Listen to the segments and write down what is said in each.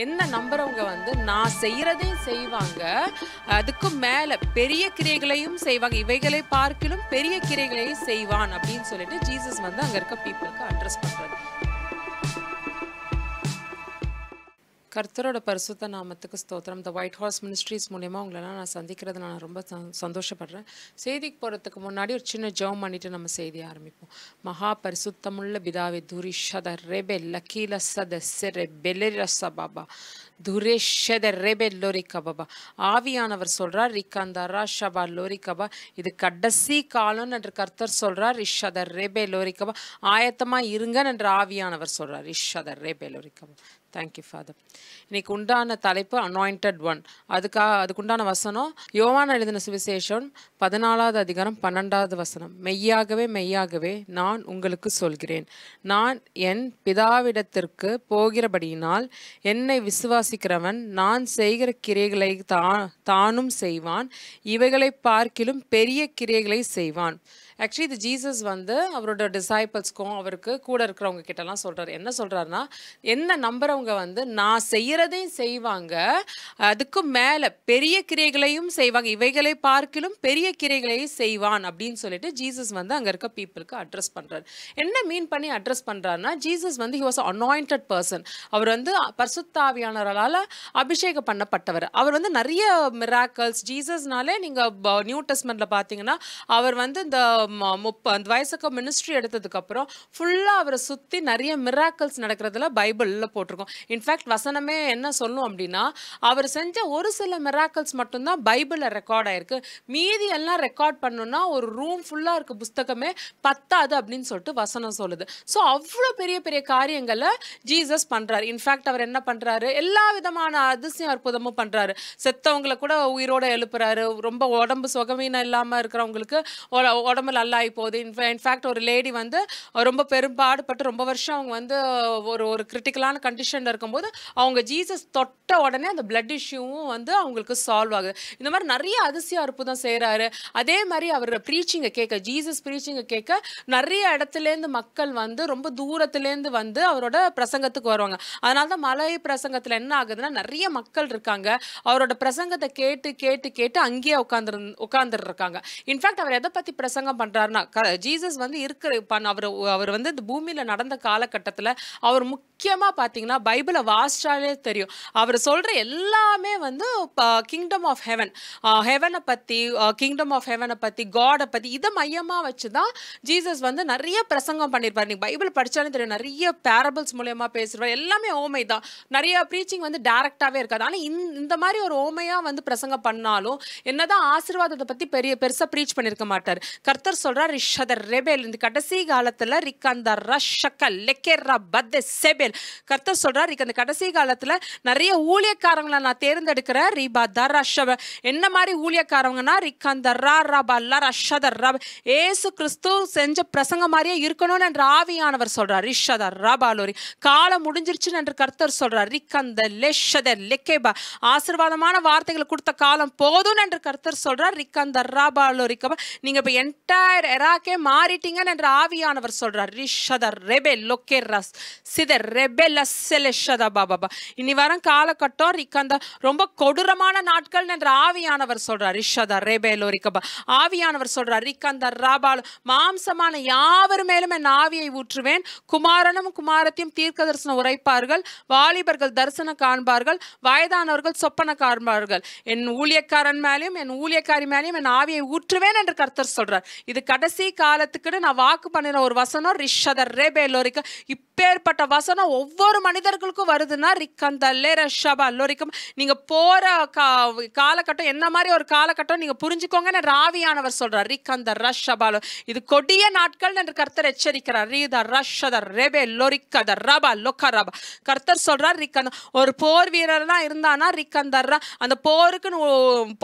என்ன நம்புறவங்க வந்து நான் செய்யறதையும் செய்வாங்க, அதுக்கும் மேல பெரிய கிரியைகளையும் செய்வாங்க, இவைகளை பார்க்கிலும் பெரிய கிரியைகளையும் செய்வான் அப்படின்னு சொல்லிட்டு ஜீசஸ் வந்து அங்க இருக்க பீப்புளுக்கு அட்ரஸ் பண்றாரு. கர்த்தரோட பரிசுத்த நாமத்துக்கு ஸ்தோத்திரம். இந்த ஒயிட் ஹார்ஸ் மினிஸ்ட்ரிஸ் மூலமா உங்களெல்லாம் நான் சந்திக்கிறது நான் ரொம்ப சந்தோஷப்படுறேன். செய்திக்கு போகிறதுக்கு முன்னாடி ஒரு சின்ன ஜெபம் பண்ணிட்டு நம்ம செய்தியை ஆரம்பிப்போம். மகா பரிசுத்தமுள்ள பிதாவே துரிஷத ரெபே லக்கீல சத செரெ பெலரச பாபா துரேஷத ரெபே லோரிகா பாபா. ஆவியானவர் சொல்றார் ரிகந்தரா ஷபா லோரிகபா, இது கடைசி காலம் என்று கர்த்தர் சொல்றார். ரிஷத ரெபே லோரிகபா, ஆயத்தமா இருங்க என்று ஆவியானவர் சொல்றார். ரிஷத ரெபே லோரிகபா. Thank you father. இன்னைக்கு உண்டான தலைப்பு அனாயிண்டட் ஒன். அதுக்குண்டான வசனம் யோவான் எழுதின சுவிசேஷம் 14வது அதிகாரம் 12வது வசனம். மெய்யாகவே மெய்யாகவே நான் உங்களுக்கு சொல்கிறேன், நான் என் பிதாவிடத்திற்கு போகிறபடியினால் என்னை விசுவாசிக்கிறவன் நான் செய்கிற கிரியைகளை தானும் செய்வான், இவைகளை பார்க்கிலும் பெரிய கிரியைகளை செய்வான். ஆக்சுவலி இது ஜீசஸ் வந்து அவரோட டிசைபிள்ஸ்க்கும் அவருக்கு கூட இருக்கிறவங்க கிட்டலாம் சொல்கிறார். என்ன சொல்கிறாருன்னா, என்ன நம்புறவங்க வந்து நான் செய்கிறதையும் செய்வாங்க, அதுக்கும் மேலே பெரிய கிரியைகளையும் செய்வாங்க, இவைகளை பார்க்கிலும் பெரிய கிரியைகளையும் செய்வான் அப்படின்னு சொல்லிட்டு ஜீசஸ் வந்து அங்கே இருக்க பீப்புளுக்கு அட்ரஸ் பண்ணுறாரு. என்ன மீன் பண்ணி அட்ரஸ் பண்ணுறாருன்னா, ஜீசஸ் வந்து ஹி வாஸ் அனாயிண்டட் பர்சன். அவர் வந்து பரிசுத்தாவியானவரால் அபிஷேகம் பண்ணப்பட்டவர். அவர் வந்து நிறைய மிராக்கல்ஸ் ஜீசஸ்னாலே நீங்கள் நியூ டெஸ்ட்மெண்ட்டில் பார்த்தீங்கன்னா அவர் வந்து இந்த 30 வயசுக்கு மினிஸ்ட்ரி எடுத்ததுக்கப்புறம் ஃபுல்லாக அவரை சுற்றி நிறைய மிராக்கல்ஸ் நடக்கிறதுல பைபிளில் போட்டிருக்கோம். இன்ஃபேக்ட் வசனமே என்ன சொல்லும் அப்படின்னா, அவர் செஞ்ச ஒரு சில மிராக்கல்ஸ் மட்டும்தான் பைபிளில் ரெக்கார்ட் ஆயிருக்கு. மீதி எல்லாம் ரெக்கார்ட் பண்ணணும்னா ஒரு ரூம் ஃபுல்லாக இருக்க புஸ்தகமே பத்தாது அப்படின்னு சொல்லிட்டு வசனம் சொல்லுது. ஸோ அவ்வளோ பெரிய பெரிய காரியங்களை ஜீசஸ் பண்ணுறாரு. இன்ஃபேக்ட் அவர் என்ன பண்ணுறாரு, எல்லா விதமான அதிசயம் அற்புதமும் பண்ணுறாரு. செத்தவங்களை கூட உயிரோடு எழுப்புறாரு. ரொம்ப உடம்பு சுகவீனம் இல்லாமல் இருக்கிறவங்களுக்கு உடம்பு நல்லாகி போகுது. இன்ஃபேக்ட் ஒரு லேடி வந்து ரொம்ப பெரும்பாடுபட்டு ரொம்ப வருஷம் அவங்க வந்து ஒரு கிரிட்டிக்கலான கண்டிஷனில் இருக்கும்போது அவங்க ஜீசஸ் தொட்ட உடனே அந்த பிளட் இஷ்யூவும் வந்து அவங்களுக்கு சால்வ் ஆகுது. இந்த மாதிரி நிறைய அதிசய அற்புதம் செய்கிறாரு. அதே மாதிரி அவர் ப்ரீச்சிங்கை கேட்க, ஜீசஸ் ப்ரீச்சிங்கை கேட்க நிறைய இடத்துலேருந்து மக்கள் வந்து ரொம்ப தூரத்துலேருந்து வந்து அவரோட பிரசங்கத்துக்கு வருவாங்க. அதனால தான் மலை பிரசங்கத்தில் என்ன ஆகுதுன்னா, நிறைய மக்கள் இருக்காங்க, அவரோட பிரசங்கத்தை கேட்டு கேட்டு கேட்டு அங்கேயே உட்காந்துருக்காங்க. இன்ஃபேக்ட் அவர் எதை பற்றி பிரசங்கம் பண்ணுறாருன்னா, ஜீசஸ் வந்து அவர் வந்து இந்த பூமியில் நடந்த காலகட்டத்தில் அவர் முக்கியமாக பார்த்தீங்கன்னா பைபிளை வாசிச்சாலே தெரியும், அவர் சொல்கிற எல்லாமே வந்து கிங்டம் ஆஃப் ஹெவனை பற்றி, கிங்டம் ஆஃப் ஹெவனை பற்றி, காடை பற்றி இதை மையமாக வச்சு தான் ஜீசஸ் வந்து நிறைய பிரசங்கம் பண்ணியிருப்பார். நீங்கள் பைபிள் படித்தாலே தெரியும், நிறைய பேரபிள்ஸ் மூலயமா பேசுவார். எல்லாமே ஓமை தான், நிறைய ப்ரீச்சிங் வந்து டேரெக்டாகவே இருக்காது. ஆனால் இந்த மாதிரி ஒரு ஓமையாக வந்து பிரசங்கம் பண்ணாலும் என்னதான் ஆசீர்வாதத்தை பற்றி பெருசாக ப்ரீச் பண்ணியிருக்க மாட்டார். கர்த்தர் சொல்றார் ரிஷத ரெபேல், இந்த கடைசி காலத்துல ரிகந்த ரஷக லெக்கெரா பத் செபேல். கர்த்தர் சொல்றார் இந்த கடைசி காலத்துல நிறைய ஊழியக்காரங்களை நான் தேர்ந்தெடுக்கிறேன். ரிபா தரஷப, என்ன மாதிரி ஊழியக்காரங்கன்னா ரிகந்த ரபா லரஷத ரப, ஏசு கிறிஸ்து செஞ்ச பிரசங்க மாதிரியே இருக்கணும்னு என்று ஆவியானவர் சொல்றார். ரிஷத ரபாலோரி, காலம் முடிஞ்சிருச்சுன்னு என்று கர்த்தர் சொல்றார். ரிகந்த லெஷத லெக்கேபா, ஆசீர்வாதமான வார்த்தைகளை கொடுத்த காலம் போதும் என்று கர்த்தர் சொல்றார். ரிகந்த ரபாலோரி, நீங்க இப்ப என்டையர் எராக்கே மாறிட்டீங்கன்னு என்று ஆவியானவர் சொல்றார். ரிஷத ரெபே லோக்கேரஸ் சித ரெபெல செலஷத பாபா, இனி வரும் காலகட்டம் ரிகந்த ரொம்ப கொடூரமான நாட்கள் என்று ஆவியானவர் சொல்றார். ரிஷத ரெபே லோரிகபா, ஆவியானவர் சொல்றார் ரிகந்த ரபால், மாம்சமான யாவர் மேலும் என் ஆவியை ஊற்றுவேன், குமாரனும் குமாரத்தையும் தீர்க்க தரிசனம் உரைப்பார்கள், வாலிபர்கள் தரிசனம் காண்பார்கள், வயதானவர்கள் சொப்பன காண்பார்கள், என் ஊழியக்காரன் மேலேயும் என் ஊழியக்காரி மேலேயும் என் ஆவியை ஊற்றுவேன் என்று கர்த்தர் சொல்றார். இது கடைசி காலத்துக்கு நான் வாக்கு பண்ணின ஒரு வசனம். ரிஷத ரெபே லோரிக, இப்பேற்பட்ட வசனம் ஒவ்வொரு மனிதர்களுக்கும் வருதுன்னா ரிகந்த லேரஷபா லோரிகம், நீங்க போற காலகட்டம் என்ன மாதிரி ஒரு காலகட்டம் நீங்க புரிஞ்சுக்கோங்க என்று ஆவியானவர் சொல்றார். ரிகந்த ரஷபாலோ, இது கொடிய நாட்கள் என்று கர்த்தர் எச்சரிக்கிறார். ரீத ரஷத ரெபே லோரிகத ரபா லோகரபா, கர்த்தர் சொல்றார் ரிகந்த, ஒரு போர் வீரர்னா இருந்தானா ரிகந்த அந்த போருக்குன்னு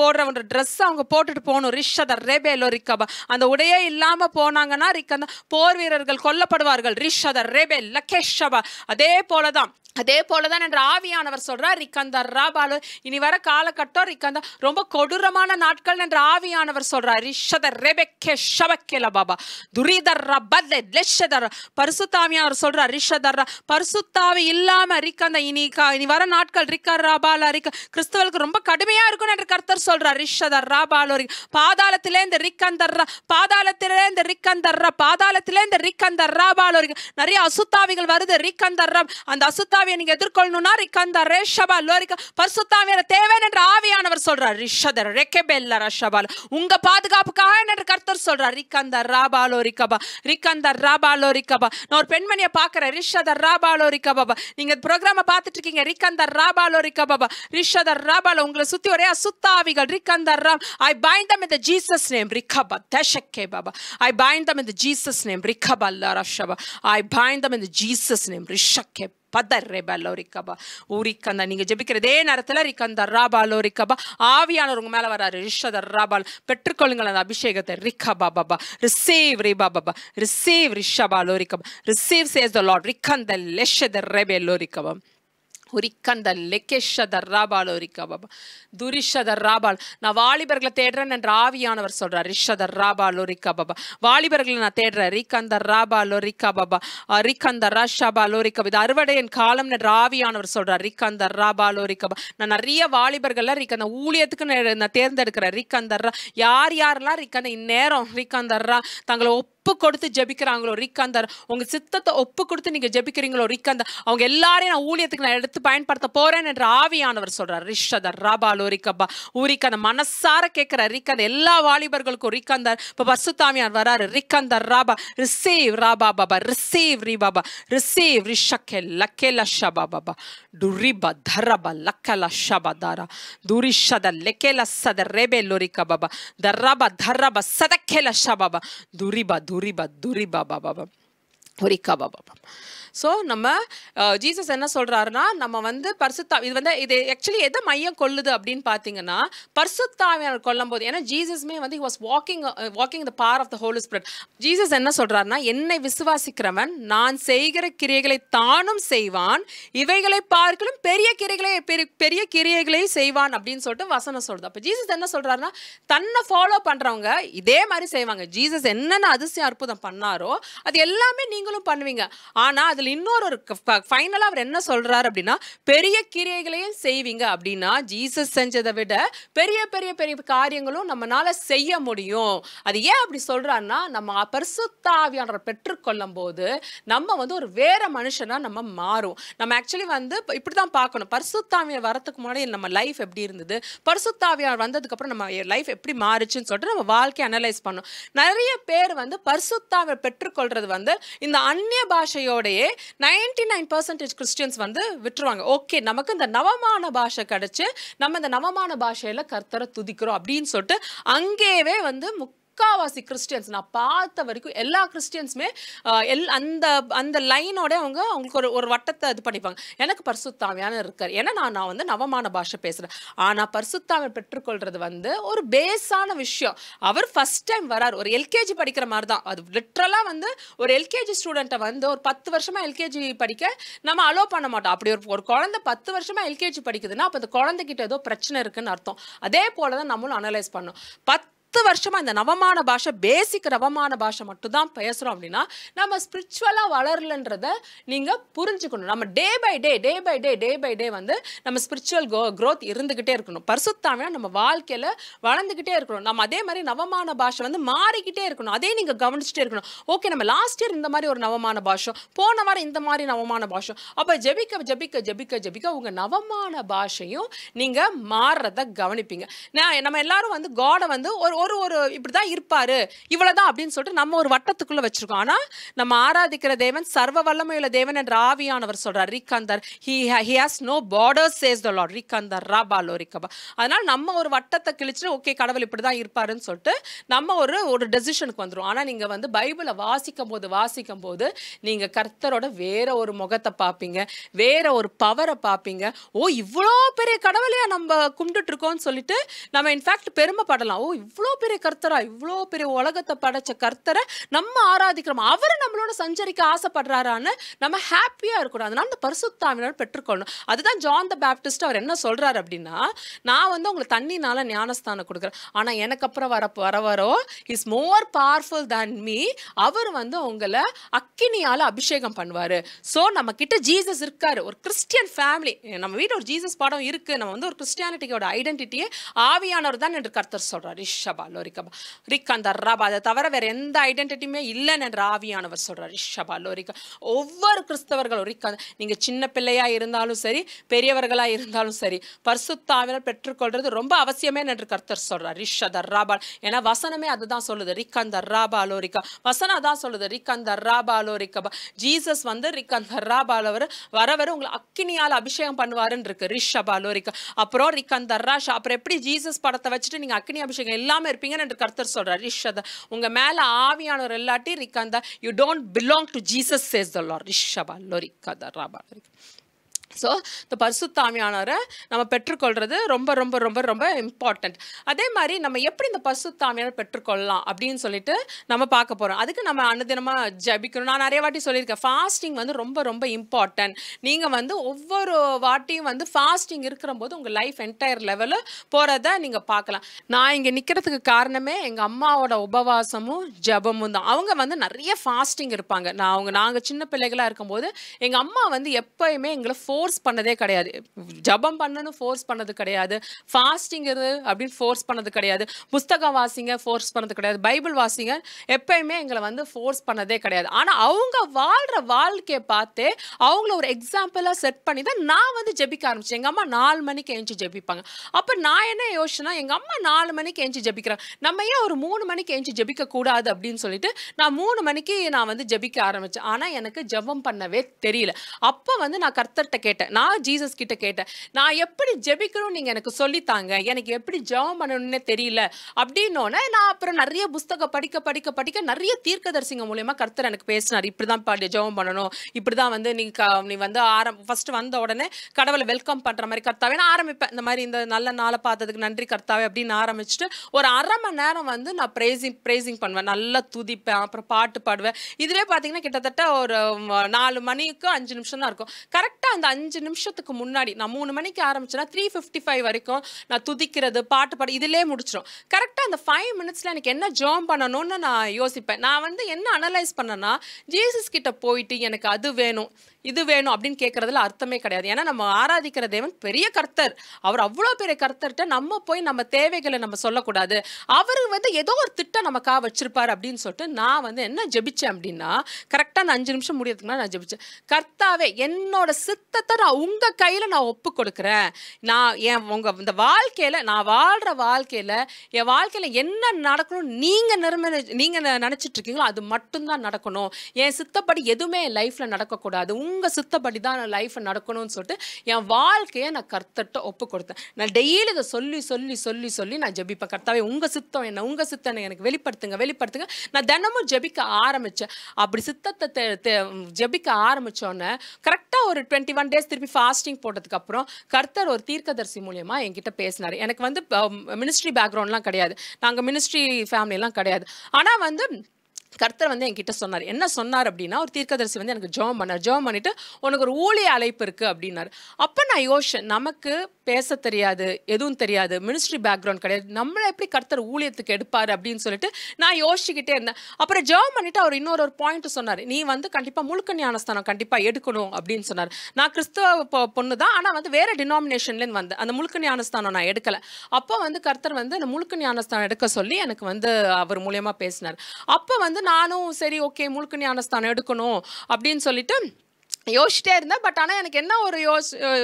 போடுற ஒரு ட்ரெஸ் அவங்க போட்டுட்டு போகணும். ரிஷத ரெபே லோரிகபா, அந்த உடையே இல்லாம போனாங்கன்னா ரிகந்த போர் வீரர்கள் கொல்லப்படுவார்கள். ரிஷத ரெபே லகேஷபா, அதே போலதான் அதே போலதான் என்ற ஆவியானவர் சொல்றார் ரிக்கந்தர் ராபாலோ, இனி வர காலகட்டம் ரிக்கந்தா ரொம்ப கொடூரமான நாட்கள் என்ற ஆவியானவர் சொல்றார். ரிஷத ரெபெக்கே ஷபக்கேல பாபா துரிதர் ரபத் லெஷதர். பரிசுத்தாவியானவர் சொல்றார் ரிஷதர் பரிசுத்தாவி இல்லாம ரிக்கந்த இனி வர நாட்கள் ரிக்கர் ராபாலா ரிக்க கிறிஸ்தவர்களுக்கு ரொம்ப கடுமையா இருக்கும் என்று கர்த்தர் சொல்றார். ரிஷதர் ராபாலோ பாதாளத்திலே இந்த ரிக்கந்தர் பாதாளத்திலே இந்த ரிக்கந்தர் பாதாளத்திலே இந்த ரிக்கந்தர் ராபாலோ நிறைய அசுத்தாவிகள் வருது. ரிக்கந்தர் அந்த அசுத்தாவி நீங்க எதிர்கொள்ளணும்னா ரிக்கந்த ரேஷபா லோரிக்க பரிசுத்தாவியான தேவை என்று ஆவியானவர் சொல்றார். ரிஷதர் ரெக்கெபெல்ல ரஷபால் உங்க பாதுகாப்புக்காக என்று கர்த்தர் சொல்றார். ரிக்கந்த ராபாலோ ரிக்கபா ரிக்கந்த ராபாலோ ரிக்கபா. நான் ஒரு பெண்மணியை பார்க்கிறேன். ரிஷதர் ராபாலோ ரிக்கபா. நீங்க ப்ரோக்ராம பார்த்துட்டு இருக்கீங்க. ரிக்கந்த ராபாலோ ரிக்கபா ரிஷதர் ராபாலோ. உங்களை சுத்தி ஒரே அசுத்தாவிகள். ரிக்கந்த Ram I bind them in the Jesus name. ரிக்கபா தஷக்கே Baba. I bind them in the Jesus name. ரிக்கபா ரஷபா. I bind them in the Jesus name. ரிஷக்கே பதர்ரெபலோரிக்கபா ஊரிக்கந்த. நீங்க ஜெபிக்கிறதே நேரத்துல ரிக்கந்த ராபாலோரிக்கபா ஆவியானவர் உங்க மேல வராரு. ரிஷதர் ராபால் பெற்றுக்கொள்ளுங்கள் அந்த அபிஷேகத்தை. ரிக்கபா பாபா ரிசீவ் ரிபா பாபா ரிசீவ் ரிஷபாலோரிக்கபா ரிசீவ் சேஸ் தி லார்ட். ரிக்கந்த லெஷதர் ரெபெலோரிக்கபா உரிக்கந்த லெக்கேஷதர் ராபாலோ ரிக்கபா துரிஷதர் ராபால். நான் வாலிபர்களை தேடுறேன் என்ற ஆவியானவர் சொல்றார். ரிஷதர் ராபாலோ ரிக்கபா வாலிபர்களை நான் தேடுறேன். ரிக்கந்த ராபாலோ ரிக்கபா ரிக்கந்த ரஷபாலோ ரிக்கபா. இது அறுவடையின் காலம் என்ற ஆவியானவர் சொல்றார். ரிக்கந்த ராபாலோ ரிக்கபா. நான் நிறைய வாலிபர்கள்ல ரிக்கந்த ஊழியத்துக்கு நான் தேர்ந்தெடுக்கிறேன். ரிக்கந்தர் யார் யாரெல்லாம் ரிக்கந்த இந்நேரம் ரிக்கந்தர்ரா தங்களை ஒப்பு கொடுத்து ஜெபிக்கிறாங்களோ ரிக்கந்தர் உங்க சித்தத்தை ஒப்பு கொடுத்து நீங்க ஜெபிக்கிறீங்களோ ரிக்கந்தர் அவங்க எல்லாரையும் நான் ஊழியத்துக்கு நான் எடுத்து பயன்படுத்த போறேன் என்ற ஆவியானவர் சொல்றார். ரிஷதர் ராபாலோ ரிக்கபா ஊரிக்கந்த மனசார கேட்கிற ரிக்கந்த எல்லா வாலிபர்களுக்கும் ரிக்கந்தர் இப்ப பரிசுத்தாவியார் வராரு. ரிக்கந்தர் ராபா ரிசீவ் ராபா பாபா ரிசீவ் ரிபாபா ரிசீவ் ரிஷக்கே லக்கேல ஷபா பாபா டுரிபா தரபா லக்கல ஷபா தாரா துரிஷத லெக்கேல சத ரெபெலோ ரிக்கபா தரபா தரபா சதக்கேல ஷபா துரிபா துரிபா துரிபா பாபா ஒரிக்கபா பாபா. ஸோ நம்ம ஜீசஸ் என்ன சொல்றாருன்னா நம்ம வந்து இது ஆக்சுவலி எதை மையம் கொள்ளுது அப்படின்னு பார்த்தீங்கன்னா பரிசுத்தாவியானவர் கொல்லும் போது. ஏன்னா ஜீசஸ்மே வந்து he was walking the power of the Holy Spirit. Jesus என்ன சொல்றாருன்னா என்னை விசுவாசிக்கிறவன் நான் செய்கிற கிரியைகளை தானும் செய்வான் இவைகளை பார்க்கலும் பெரிய கிரியைகளை செய்வான் அப்படின்னு சொல்லிட்டு வசனம் சொல்றது. அப்போ ஜீசஸ் என்ன சொல்றாருன்னா தன்னை ஃபாலோ பண்றவங்க இதே மாதிரி செய்வாங்க. ஜீசஸ் என்னென்ன அதிசயம் அற்புதம் பண்ணாரோ அது எல்லாமே நீங்களும் பண்ணுவீங்க. ஆனா அதுல இன்னொரு ஃபைனலா அவர் என்ன சொல்றாரு அப்படின்னா பெரிய கிரியைகளையும் செய்வீங்க. அப்படின்னா ஜீசஸ் செஞ்சதை விட பெரிய பெரிய பெரிய காரியங்களும் நம்மளால செய்ய முடியும். அது ஏன் அப்படி சொல்றாருன்னா நம்ம பரிசுத்த ஆவியானவரை பெற்றுக்கொள்ளும் போது நம்ம வந்து ஒரு வேற மனுஷனா நம்ம மாறும். நம்ம ஆக்சுவலி வந்து இப்படிதான் பார்க்கணும். பரிசுத்த ஆவியானவர் வரதுக்கு முன்னாடி நம்ம லைஃப் எப்படி இருந்தது, பரிசுத்த ஆவியானவர் வந்ததுக்கு அப்புறம் நம்ம லைஃப் எப்படி மாறுச்சுன்னு சொல்லிட்டு நம்ம வாழ்க்கையை அனலைஸ் பண்ணணும். நிறைய பேர் வந்து பரிசுத்த ஆவியானவரை பெற்றுக்கொள்றது வந்து இந்த அந்நிய பாஷையோடையே 99% கிறிஸ்டியன்ஸ் வந்து விட்டுருவாங்க. ஓகே நமக்கு இந்த நவமான பாஷை கிடைச்சு நம்ம இந்த நவமான பாஷையில கர்த்தரை துதிக்கிறோம் அப்படின்னு சொல்லிட்டு அங்கேயே வந்து முக்காவாசி கிறிஸ்டியன்ஸ் நான் பார்த்த வரைக்கும் எல்லா கிறிஸ்டியன்ஸுமே அந்த லைனோட அவங்களுக்கு ஒரு வட்டத்தை இது பண்ணிப்பாங்க. எனக்கு பரிசுத்தாவியானவர் இருக்கார் ஏன்னா நான் வந்து நவமான பாஷை பேசுகிறேன். ஆனால் பரிசுத்தாவியானவர் பெற்றுக்கொள்றது வந்து ஒரு பேஸான விஷயம். அவர் ஃபர்ஸ்ட் டைம் வரார். ஒரு எல்கேஜி படிக்கிற மாதிரி தான். அது லிட்ரலாக வந்து ஒரு எல்கேஜி ஸ்டூடெண்ட்டை வந்து ஒரு 10 வருஷமாக எல்கேஜி படிக்க நம்ம அலோ பண்ண மாட்டோம். அப்படி ஒரு குழந்தை 10 வருஷமாக எல்கேஜி படிக்குதுன்னா அப்போ அந்த குழந்தைகிட்ட ஏதோ பிரச்சனை இருக்குன்னு அர்த்தம். அதே போல தான் நம்மளும் அனலைஸ் பண்ணோம். 10 வருஷமா இந்த நவமான பாஷை பேசிக் நவமான பாஷை மட்டும் தான் பேசுறோம் அப்படின்னா நம்ம ஸ்பிரிச்சுவலா வளரலன்றத நீங்க புரிஞ்சுக்கணும். நம்ம டே பை டே வந்து நம்ம ஸ்பிரிச்சுவல் growth இருந்துகிட்டே இருக்கணும். பரிசுத்தாவியானவர் நம்ம வாழ்க்கையில வளர்ந்துகிட்டே இருக்கணும். நம்ம அதே மாதிரி நவமான பாஷை வந்து மாறிக்கிட்டே இருக்கணும். அதே நீங்க கவனிச்சுட்டே இருக்கணும். ஓகே நம்ம லாஸ்ட் இயர் இந்த மாதிரி ஒரு நவமான பாஷை, போன வாரம் இந்த மாதிரி நவமான பாஷை, அப்ப ஜெபிக்க உங்க நவமான பாஷையும் நீங்க மாறுறத கவனிப்பீங்க. நம்ம எல்லாரும் வந்து காடை வந்து ஒரு இப்படிதான் இருப்பாரு இவ்வளவுதான் அப்படின்னு சொல்லிட்டு நம்ம ஒரு வட்டத்துக்குள்ள வச்சிருக்கோம். ஆனா நம்ம ஆராதிக்கிற தேவன் சர்வ வல்லமையுள்ள தேவன் என்ற ஆவியானவர் சொல்றார். ரிக்கந்தர் he has no borders says the Lord. ரிக்கந்தர் ராபாலோ ரிக்கபா. அதனால நம்ம ஒரு வட்டத்தை கிழிச்சுட்டு ஓகே கடவுள் இப்படிதான் இருப்பாருன்னு சொல்லிட்டு நம்ம ஒரு டெசிஷனுக்கு வந்துரும். ஆனா நீங்க வந்து பைபிளை வாசிக்கும் போது நீங்க கர்த்தரோட வேற ஒரு முகத்தை பார்ப்பீங்க, வேற ஒரு பவரை பார்ப்பீங்க. ஓ இவ்வளோ பெரிய கடவுளையா நம்ம கும்பிட்டுட்டு இருக்கோம்னு சொல்லிட்டு நம்ம இன்ஃபேக்ட் பெருமைப்படலாம். ஓ இவ்வளோ இவ்வளோ பெரிய கர்த்தரா, இவ்வளோ பெரிய உலகத்தை படைச்ச கர்த்தரை நம்ம ஆராதிக்கிறோம், அவரை நம்மளோட சஞ்சரிக்க ஆசைப்படுறாரான்னு நம்ம ஹாப்பியா இருக்கணும். அதனால அந்த பரிசுத்த ஆவியானவர் பெற்றுக்கொள்ளணும். அதுதான் ஜான் த பேப்டிஸ்ட் அவர் என்ன சொல்றாரு அப்படின்னா, நான் வந்து உங்களுக்கு தண்ணினால ஞானஸ்தானம் கொடுக்குறேன், ஆனா எனக்கு அப்புறம் வரவரோ is more powerful than me, அவர் வந்து உங்களை அக்கினியால அபிஷேகம் பண்ணுவாரு. ஸோ நம்ம கிட்ட ஜீசஸ் இருக்காரு. ஒரு கிறிஸ்டியன் ஃபேமிலி, நம்ம வீட்டில் ஒரு ஜீசஸ் படம் இருக்கு. நம்ம வந்து ஒரு கிறிஸ்டியானிட்டியோட ஐடென்டிட்டியே ஆவியானவர் தான் என்று கர்த்தர் சொல்றார். ரிஷபா லோரிகபா ரிக்கந்த ரபா, அதை தவிர வேற எந்த ஐடென்டிட்டியுமே இல்லைன்னு என்று ஆவியானவர் சொல்றார். ரிஷபா லோரிகா. ஒவ்வொரு கிறிஸ்தவர்களும் நீங்க சின்ன பிள்ளையா இருந்தாலும் சரி, பெரியவர்களா இருந்தாலும் சரி, பரிசுத்த ஆவியானவர் பெற்றுக்கொள்றது ரொம்ப அவசியமே என்று கர்த்தர் சொல்றார். ரிஷத ராபா, ஏன்னா வசனமே அதுதான் சொல்லுது. ரிக்கந்த ராபா லோரிகா, வசனம் அதான் சொல்லுது. ரிக்கந்த ராபா லோரிகபா, ஜீசஸ் வந்து ரிக்கந்த ராபாலவர் வரவர உங்களை அக்கினியால் அபிஷேகம் பண்ணுவாருன்னு இருக்கு. ரிஷபா லோரிகா. அப்புறம் ரிக்கந்த ராஷா, அப்புறம் எப்படி ஜீசஸ் படத்தை வச்சுட்டு நீங்க அக்கினி அபிஷேகம் எல்லாமே இருப்பீங்கன்னு என்று கர்த்தர் சொல்றார். ரிஷத, உங்க மேல ஆவியானவர் இல்லாட்டி ரிக்கந்த you don't belong to Jesus says the lord. ரிஷபா லோரிகா ராபா. ஸோ இந்த பரிசுத்த ஆவியானவரை நம்ம பெற்றுக்கொள்வது ரொம்ப ரொம்ப ரொம்ப ரொம்ப இம்பார்ட்டண்ட். அதே மாதிரி நம்ம எப்படி இந்த பரிசுத்த ஆவியானவரை பெற்றுக்கொள்ளலாம் அப்படின்னு சொல்லிட்டு நம்ம பார்க்க போகிறோம். அதுக்கு நம்ம அனுதினமாக ஜபிக்கணும். நான் நிறைய வாட்டி சொல்லியிருக்கேன், ஃபாஸ்டிங் வந்து ரொம்ப ரொம்ப இம்பார்ட்டன்ட். நீங்கள் வந்து ஒவ்வொரு வாட்டியும் வந்து ஃபாஸ்டிங் இருக்கிற போது உங்கள் லைஃப் என்டையர் லெவலில் போகிறத நீங்கள் பார்க்கலாம். நான் இங்கே நிற்கிறதுக்கு காரணமே எங்கள் அம்மாவோட உபவாசமும் ஜபமும் தான். அவங்க வந்து நிறைய ஃபாஸ்டிங் இருப்பாங்க. நாங்கள் சின்ன பிள்ளைகளாக இருக்கும்போது எங்கள் அம்மா வந்து எப்போயுமே எங்களை ஃபோர்ஸ் பண்ணதே கிடையாது. ஜபம் பண்ணணும் ஃபோர்ஸ் பண்ணது கிடையாது, ஃபாஸ்டிங் அப்படின்னு ஃபோர்ஸ் பண்ணது கிடையாது, புஸ்தகம் வாசிங்க ஃபோர்ஸ் பண்ணது கிடையாது, பைபிள் வாசிங்க எப்பயுமே எங்களை வந்து ஃபோர்ஸ் பண்ணதே கிடையாது. ஆனால் அவங்க வாழ்கிற வாழ்க்கையை பார்த்து அவங்கள ஒரு எக்ஸாம்பிளாக செட் பண்ணி தான் நான் வந்து ஜெபிக்க ஆரம்பிச்சேன். எங்கள் அம்மா 4 மணிக்கு எழுந்து ஜெபிப்பாங்க. அப்போ நான் என்ன யோசனை, எங்கள் அம்மா 4 மணிக்கு எழுந்து ஜெபிக்கிறாங்க, நம்ம ஏன் ஒரு 3 மணிக்கு எழுந்து ஜெபிக்க கூடாது அப்படின்னு சொல்லிட்டு நான் 3 மணிக்கு நான் வந்து ஜெபிக்க ஆரம்பித்தேன். ஆனால் எனக்கு ஜெபம் பண்ணவே தெரியல. அப்போ வந்து நான் கர்த்தர்கிட்ட கேட்டேன், நான் ஜீசஸ் கிட்ட கேட்டேன், நான் எப்படி ஜெபிக்கணும் நீங்க எனக்கு சொல்லித்தாங்க, எனக்கு எப்படி ஜெபம் பண்ணணும்னே தெரியல அப்படின்னோடனே நான் அப்புறம் நிறைய புஸ்தகம் படிக்க படிக்க படிக்க நிறைய தீர்க்கதரிசிங்க மூலமா கர்த்தர் எனக்கு பேசினார். இப்படிதான் ஜெபம் பண்ணணும், இப்படிதான் வந்து நீ வந்து ஃபர்ஸ்ட் வந்த உடனே கடவுளை வெல்கம் பண்ற மாதிரி கர்த்தாவே நான் ஆரம்பிப்பேன். இந்த மாதிரி இந்த நல்ல நாளை பார்த்ததுக்கு நன்றி கர்த்தாவே அப்படின்னு ஆரம்பிச்சுட்டு ஒரு 1/2 மணி நேரம் வந்து நான் ப்ரேசிங் பண்ணுவேன், நல்லா துதிப்பேன், அப்புறம் பாட்டு பாடுவேன். இதுவே பார்த்தீங்கன்னா கிட்டத்தட்ட ஒரு 4 மணிக்கு 5 நிமிஷம் தான் இருக்கும். கரெக்டாக அந்த 5 நிமிஷத்துக்கு முன்னாடி நான் 3 மணிக்கு ஆரம்பிச்சேன்னா 3:55 வரைக்கும் நான் துதிக்கிறது பாட்டு பாடு இதிலே முடிச்சிடும். கரெக்டாக அந்த 5 மினிட்ஸில் எனக்கு என்ன ஜெபம் பண்ணணும்னு நான் யோசிப்பேன். நான் வந்து என்ன அனலைஸ் பண்ணேன்னா, ஜீசஸ் கிட்ட போயிட்டு எனக்கு அது வேணும் இது வேணும் அப்படின்னு கேட்கறதுல அர்த்தமே கிடையாது. ஏன்னா நம்ம ஆராதிக்கிற தேவன் பெரிய கர்த்தர், அவர் அவ்வளோ பெரிய கர்த்தர்கிட்ட நம்ம போய் நம்ம தேவைகளை நம்ம சொல்லக்கூடாது. அவர் வந்து ஏதோ ஒரு திட்டம் நமக்காக வச்சிருப்பார் அப்படின்னு சொல்லிட்டு நான் வந்து என்ன ஜெபிச்சேன் அப்படின்னா, கரெக்டாக அந்த 5 நிமிஷம் முடியறதுக்கு நான் ஜெபிச்சேன், கர்த்தாவே என்னோட சித்தத்தை நான் உங்க கையில நான் ஒப்பு கொடுக்குறேன். நான் உங்க இந்த வாழ்க்கையில நான் வாழ்ற வாழ்க்கையில என் வாழ்க்கையில என்ன நடக்கணும் நீங்க நினைச்சிட்டு இருக்கீங்களோ அது மட்டும்தான் நடக்கணும். என் சித்தப்படி எதுவுமே என் லைஃப்ல நடக்கக்கூடாது, உங்க சித்தப்படி தான் லைஃப் நடக்கணும்னு சொல்லிட்டு என் வாழ்க்கையை நான் கர்த்தர்கிட்ட ஒப்பு கொடுத்தேன். நான் டெய்லி இதை சொல்லி சொல்லி சொல்லி சொல்லி நான் ஜெபிப்பேன், கர்த்தாவே உங்க சித்தம் என்ன, உங்க சித்தம் எனக்கு வெளிப்படுத்துங்க. நான் தினமும் ஜெபிக்க ஆரம்பிச்சேன். அப்படி சித்தத்தை ஜெபிக்க ஆரம்பிச்சோன்னே கரெக்டாக ஒரு 21 டேஸ் திருப்பி ஃபாஸ்டிங் போட்டதுக்கு அப்புறம் கர்த்தர் ஒரு தீர்க்கதரிசி மூலியமா என்கிட்ட பேசினார். எனக்கு வந்து மினிஸ்ட்ரி பேக்ரவுண்ட்லாம் கிடையாது, நாங்கள் மினிஸ்ட்ரி ஃபேமிலிலாம் கிடையாது. ஆனால் வந்து கர்த்தர் வந்து என்கிட்ட சொன்னார். என்ன சொன்னார் அப்படின்னா, ஒரு தீர்க்கதரிசி வந்து எனக்கு ஜெபம் பண்ணிட்டு உனக்கு ஒரு ஊழிய அழைப்பு இருக்கு அப்படின்னாரு. அப்போ நான் யோசிச்சேன், நமக்கு பேச தெரியாது, எதுவும் தெரியாது, மினிஸ்ட்ரி பேக்ரவுண்ட் கிடையாது, நம்மளை எப்படி கர்த்தர் ஊழியத்துக்கு எடுப்பார் அப்படின்னு சொல்லிட்டு நான் யோசிச்சுக்கிட்டே இருந்தேன். அப்புறம் ஜெபம் பண்ணிட்டு அவர் இன்னொரு பாயிண்ட் சொன்னார், நீ வந்து கண்டிப்பாக முழுக்க ஞானஸ்தானம் கண்டிப்பாக எடுக்கணும் அப்படின்னு சொன்னார். நான் கிறிஸ்தவ பொண்ணு தான், ஆனால் வந்து வேற டினாமினேஷன்லேருந்து வந்தேன், அந்த முழுக்க ஞானஸ்தானம் நான் எடுக்கலை. அப்போ வந்து கர்த்தர் வந்து அந்த முழுக்க ஞானஸ்தானம் எடுக்க சொல்லி எனக்கு வந்து அவர் மூலியமா பேசினார். அப்போ வந்து நானும் சரி ஓகே முழுக்க ஞானஸ்தானம் எடுக்கணும் அப்படின்னு சொல்லிட்டு யோசிச்சிட்டே இருந்தேன். பட் ஆனால் எனக்கு என்ன ஒரு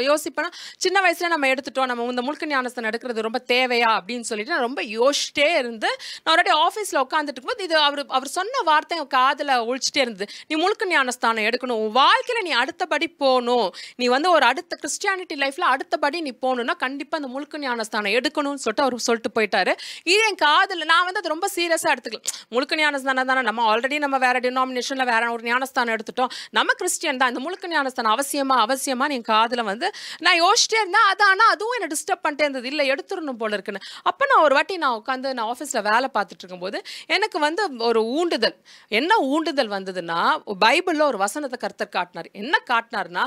யோசிப்பேன்னா, சின்ன வயசுல நம்ம எடுத்துட்டோம், நம்ம இந்த முழுக்க ஞானஸ்தானம் எடுக்கிறது ரொம்ப தேவையா அப்படின்னு சொல்லிட்டு நான் ரொம்ப யோசிச்சிட்டே இருந்து நான் ஒரு ஆஃபீஸில் உட்காந்துட்டு இருக்கும்போது இது அவர் சொன்ன வார்த்தை என் காதில் ஒழிச்சிட்டே இருந்தது. நீ முழுக்க ஞானஸ்தானம் எடுக்கணும், உன் வாழ்க்கையில் நீ அடுத்தபடி போகணும், நீ வந்து ஒரு அடுத்த கிறிஸ்டியானிட்டி லைஃப்பில் அடுத்தபடி நீ போகணுன்னா கண்டிப்பாக அந்த முழுக்க ஞானஸ்தானம் எடுக்கணும்னு சொல்லிட்டு அவர் சொல்லிட்டு போயிட்டாரு. இது என் காதில் நான் வந்து அது ரொம்ப சீரியஸாக எடுத்துக்கலாம். முழுக்க ஞானஸ்தானம் தானே, நம்ம ஆல்ரெடி நம்ம வேற டினாமினேஷனில் வேற ஒரு ஞானஸ்தானம் எடுத்துட்டோம், நம்ம கிறிஸ்டியன் தான், இந்த முழுக்க ஞானஸ்தானம் அவசியமா அவசியமா என் காதில் வந்து நான் யோசிச்சிட்டே இருந்தேன். ஆனால் அதுவும் என்னை டிஸ்டர்ப் பண்ணிட்டே இருந்தது. இல்லை எடுத்துடணும் போல இருக்குன்னு. அப்போ நான் ஒரு வாட்டி நான் உட்காந்து நான் ஆஃபீஸில் வேலை பார்த்துட்டு இருக்கும்போது எனக்கு வந்து ஒரு ஊண்டுதல், என்ன ஊண்டுதல் வந்ததுன்னா, பைபிளில் ஒரு வசனத்தை கர்த்தர் காட்டினார். என்ன காட்டினார்னா,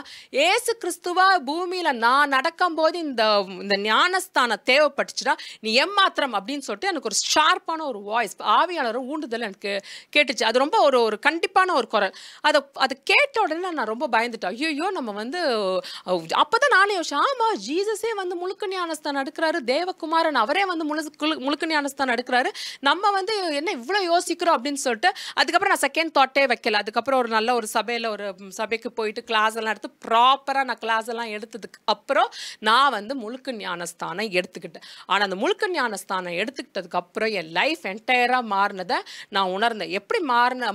ஏசு கிறிஸ்துவா பூமியில் நான் நடக்கும்போது இந்த இந்த ஞானஸ்தானம் தேவைப்பட்டுச்சுன்னா நீ ஏமாத்திரம் அப்படின்னு சொல்லிட்டு எனக்கு ஒரு ஷார்ப்பான ஒரு வாய்ஸ், ஆவியாளர் ஊண்டுதல் எனக்கு கேட்டுச்சு. அது ரொம்ப ஒரு ஒரு கண்டிப்பான ஒரு குரல். அதை கேட்ட உடனே நான் ரொம்ப பயந்துட்டேன். ஐயோ நம்ம வந்து அப்பதான் நானே யோசிச்சேன், ஆமா ஜீசஸே வந்து முழுக்க ஞானஸ்தானம் எடுக்கிறாரு, தேவகுமாரன் அவரே வந்து முழுக்க ஞானஸ்தானம் எடுக்கிறாரு, நம்ம வந்து என்ன இவ்வளோ யோசிக்கிறோம் அப்படின்னு சொல்லிட்டு அதுக்கப்புறம் நான் செகண்ட் தாட்டே வைக்கல. அதுக்கப்புறம் ஒரு நல்ல ஒரு சபைக்கு போயிட்டு கிளாஸ் எல்லாம் எடுத்து ப்ராப்பராக நான் கிளாஸ் எல்லாம் எடுத்ததுக்கு அப்புறம் நான் வந்து முழுக்க ஞானஸ்தானம் எடுத்துக்கிட்டேன். ஆனால் அந்த முழுக்க ஞானஸ்தானம் எடுத்துக்கிட்டதுக்கு அப்புறம் என் லைஃப் என்டையராக மாறினதை நான் உணர்ந்தேன். எப்படி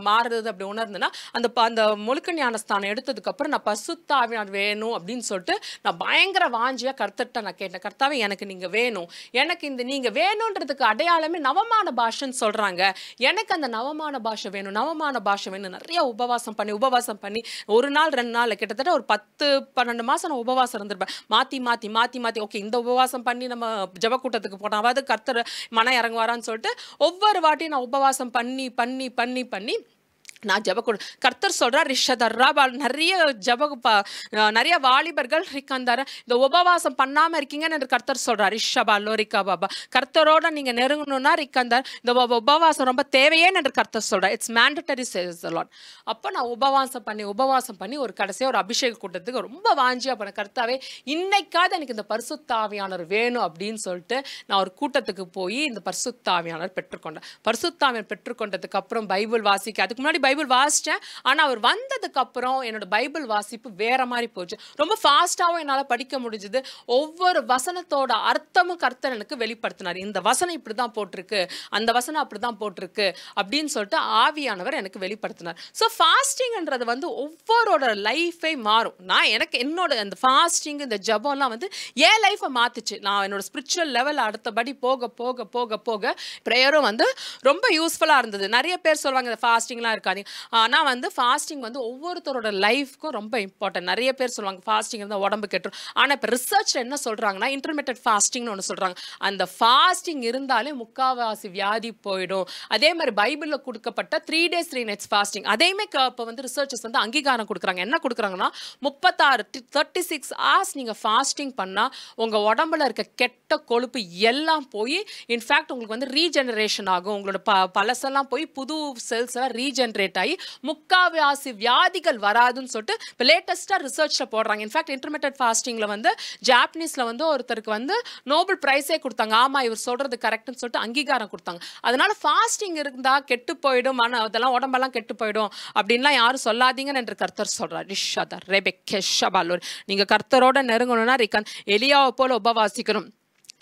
மாறுறது அப்படி உணர்ந்தேன்னா, அந்த முழுக்க ஞானஸ்தானம் எடுத்ததுக்கு அப்புறம் நான் பரிசுத்த ஆவியானவர் வேணும் அப்படின்னு சொல்லிட்டு நான் பயங்கர வாஞ்சியாக கர்த்தர்கிட்ட நான் கேட்டேன். கர்த்தாவே எனக்கு நீங்க வேணும், எனக்கு இந்த நீங்க வேணுன்றதுக்கு அடையாளமே நவமான பாஷைன்னு சொல்றாங்க, எனக்கு அந்த நவமான பாஷை வேணும், நவமான பாஷை வேணும். நிறைய உபவாசம் பண்ணி ஒரு நாள் 2 நாள் கிட்டத்தட்ட ஒரு 10-12 மாசம் நான் உபவாசம் இருந்திருப்பேன். மாத்தி ஓகே இந்த உபவாசம் பண்ணி நம்ம ஜெப கூட்டத்துக்கு போனாவது கர்த்தர் மனம் இறங்குவாரான்னு சொல்லிட்டு ஒவ்வொரு வாட்டியும் நான் உபவாசம் பண்ணி நான் கர்த்தர் சொல்றார், நிறைய வாலிபர்கள் இந்த உபவாசம் பண்ணாம இருக்கீங்கன்னு என்று கர்த்தர் சொல்றார். ரிஷபா லோரிகா பாபா, கர்த்தரோட நீங்க நெருங்கணும்னா ரிக்கந்தார் இந்த உபவாசம் ரொம்ப தேவையேன்னு என்று கர்த்தர் சொல்றார். It's mandatory says the lord. அப்போ நான் உபவாசம் பண்ணி ஒரு கடைசியாக ஒரு அபிஷேக கூட்டத்துக்கு ரொம்ப வாஞ்சியா பண்ண, கர்த்தாவே இன்னைக்காவது எனக்கு இந்த பரிசுத்த ஆவியானவர் வேணும் அப்படின்னு சொல்லிட்டு நான் ஒரு கூட்டத்துக்கு போய் இந்த பரிசுத்த ஆவியானவர் பெற்றுக்கொண்டேன். பரிசுத்த ஆவியானவர் பெற்றுக்கொண்டதுக்கு அப்புறம் பைபிள் வாசிக்க, அதுக்கு முன்னாடி பைபிள் வாசிச்சேன், ஆனால் அவர் வந்ததுக்கு அப்புறம் என்னோட பைபிள் வாசிப்பு வேற மாதிரி போச்சு. ரொம்ப ஃபாஸ்ட்டாகவும் என்னால் படிக்க முடிஞ்சது. ஒவ்வொரு வசனத்தோட அர்த்தமும் கர்த்தர் எனக்கு வெளிப்படுத்தினார். இந்த வசனம் இப்படி தான் போட்டிருக்கு, அந்த வசனம் அப்படி தான் போட்டிருக்கு அப்படின்னு சொல்லிட்டு ஆவியானவர் எனக்கு வெளிப்படுத்தினார். ஸோ ஃபாஸ்டிங்ன்றது வந்து ஒவ்வொருட லைஃபை மாறும். எனக்கு என்னோட அந்த ஃபாஸ்டிங் இந்த ஜபம்லாம் வந்து என் லைஃப்பை மாத்துச்சு. நான் என்னோட ஸ்பிரிச்சுவல் லெவல் அடுத்தபடி போக போக போக போக ப்ரேயரும் வந்து ரொம்ப யூஸ்ஃபுல்லாக இருந்தது. நிறைய பேர் சொல்லுவாங்க இந்த ஃபாஸ்டிங்லாம் இருக்காது, ஆனால் வந்து ஃபாஸ்டிங் வந்து ஒவ்வொருத்தரோட லைஃப்க்கும் ரொம்ப இம்பார்ட்டன்ட். நிறைய பேர் சொல்லுவாங்க ஃபாஸ்டிங் இருந்தால் உடம்பு கெட்டுரும். ஆனால் இப்போ ரிசர்ச்சில் என்ன சொல்கிறாங்கன்னா, இன்டர்மீடியட் ஃபாஸ்டிங்னு ஒன்று சொல்கிறாங்க. அந்த ஃபாஸ்டிங் இருந்தாலே முக்கால்வாசி வியாதி போயிடும். அதே மாதிரி பைபிளில் கொடுக்கப்பட்ட 3 days 3 nights ஃபாஸ்டிங் அதையுமே இப்போ வந்து ரிசர்ச்சர்ஸ் வந்து அங்கீகாரம் கொடுக்குறாங்க. என்ன கொடுக்குறாங்கன்னா 36 hours நீங்கள் ஃபாஸ்டிங் பண்ணால் உங்கள் உடம்புல இருக்க கெட்ட கொழுப்பு எல்லாம் போய் இன்ஃபேக்ட் உங்களுக்கு வந்து ரீஜெனரேஷன் ஆகும். உங்களோட பழசெல்லாம் போய் புது செல்ஸ் எல்லாம் ரீஜெனரேட் ஆகி முக்கால்வாசி வியாதிகள் வராதுன்னு சொல்லிட்டு இப்போ லேட்டஸ்ட்டாக ரிசர்ச்சில் போடுறாங்க. இன்ஃபேக்ட் இன்டர்மீடியட் ஃபாஸ்டிங்கில் வந்து ஜாப்பனீஸில் வந்து ஒருத்தருக்கு வந்து நோபல் ப்ரைஸே கொடுத்தாங்க. ஆமாம் இவர் சொல்கிறது கரெக்டுன்னு சொல்லிட்டு அங்கீகாரம் கொடுத்தாங்க. அதனால ஃபாஸ்டிங் இருந்தால் கெட்டு போயிடும், அதெல்லாம் உடம்பெல்லாம் கெட்டு போயிடும் அப்படின்லாம் யாரும் சொல்லாதீங்கன்னு என்று கர்த்தர் சொல்கிறார். ரிஷாதர் ரெபெக்கெஷபாலூர், நீங்கள் கர்த்தரோட நெருங்கணும்னா எலியாவை போல உபவாசிக்கணும்.